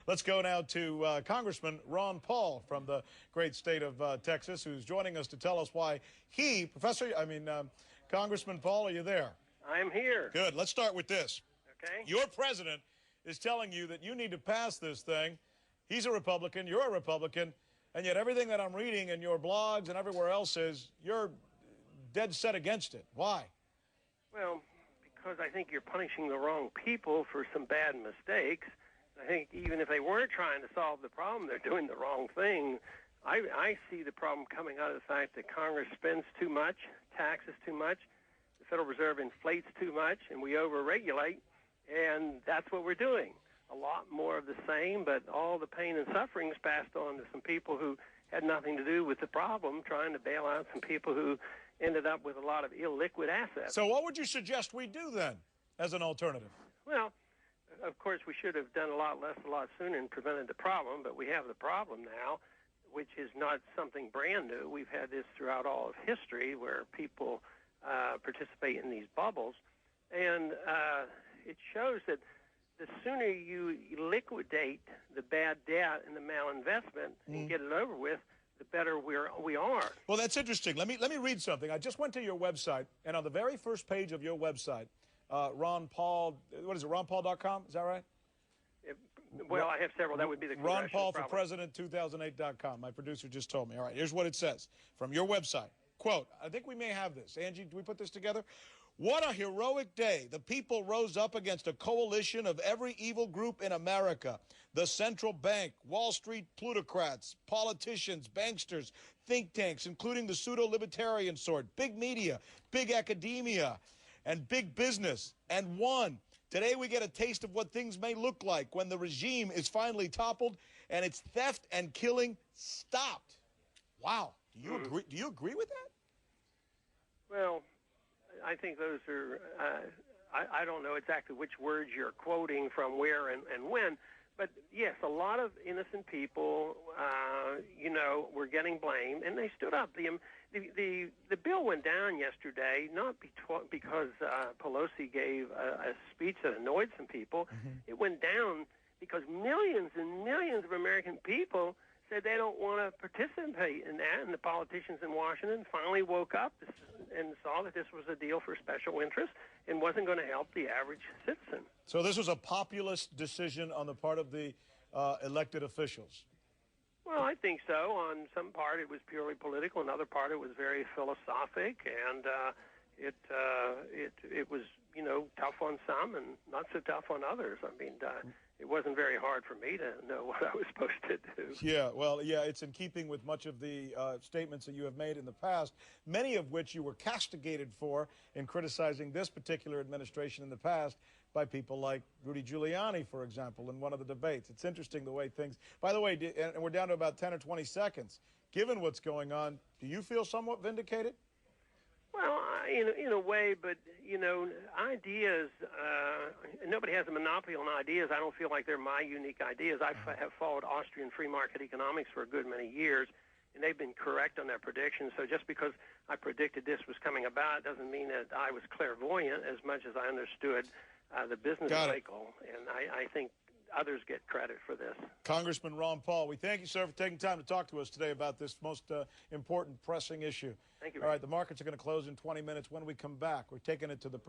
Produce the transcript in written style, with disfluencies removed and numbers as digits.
Let's go now to Congressman Ron Paul from the great state of Texas, who's joining us to tell us why he, Congressman Paul, are you there? I'm here. Good. Let's start with this. Okay. Your president is telling you that you need to pass this thing. He's a Republican, you're a Republican, and yet everything that I'm reading in your blogs and everywhere else is you're dead set against it. Why? Well, because I think you're punishing the wrong people for some bad mistakes. I think even if they weren't trying to solve the problem, they're doing the wrong thing. I see the problem coming out of the fact that Congress spends too much, taxes too much, the Federal Reserve inflates too much, and we overregulate, and that's what we're doing. A lot more of the same, but all the pain and suffering is passed on to some people who had nothing to do with the problem, trying to bail out some people who ended up with a lot of illiquid assets. So what would you suggest we do then as an alternative? Well, of course, we should have done a lot less, a lot sooner and prevented the problem, but we have the problem now, which is not something brand new. We've had this throughout all of history where people participate in these bubbles, and it shows that the sooner you liquidate the bad debt and the malinvestment and get it over with, the better we are. Well, that's interesting. Let me read something. I just went to your website, and on the very first page of your website, Ron Paul, what is it, ronpaul.com? Is that right? Well, I have several. That would be the Ron Paul for President 2008.com. My producer just told me. All right, here's what it says from your website. Quote, I think we may have this. Angie, do we put this together? What a heroic day. The people rose up against a coalition of every evil group in America. The central bank, Wall Street plutocrats, politicians, banksters, think tanks, including the pseudo-libertarian sort, big media, big academia, and big business, and won. Today we get a taste of what things may look like when the regime is finally toppled and its theft and killing stopped. Wow. Do you agree? Do you agree with that? Well, I think those are, I don't know exactly which words you're quoting from where and when, but yes, a lot of innocent people, were getting blamed, and they stood up. The bill went down yesterday, not because Pelosi gave a speech that annoyed some people. It went down because millions and millions of American people said they don't want to participate in that, and the politicians in Washington finally woke up and saw that this was a deal for special interest and wasn't going to help the average citizen. So this was a populist decision on the part of the elected officials? Well, I think so. On some part, it was purely political. Another part, it was very philosophic, and it was, tough on some and not so tough on others. I mean, it wasn't very hard for me to know what I was supposed to do. Yeah, well, yeah, it's in keeping with much of the statements that you have made in the past, many of which you were castigated for in criticizing this particular administration in the past by people like Rudy Giuliani, for example, in one of the debates. It's interesting the way things... By the way, and we're down to about 10 or 20 seconds. Given what's going on, do you feel somewhat vindicated? Well, in a way, but, ideas, nobody has a monopoly on ideas. I don't feel like they're my unique ideas. I have followed Austrian free market economics for a good many years, and they've been correct on their predictions. So just because I predicted this was coming about doesn't mean that I was clairvoyant as much as I understood the business cycle. And I think others get credit for this. Congressman Ron Paul, we thank you, sir, for taking time to talk to us today about this most important, pressing issue. Thank you. All right, the markets are going to close in 20 minutes. When we come back, we're taking it to the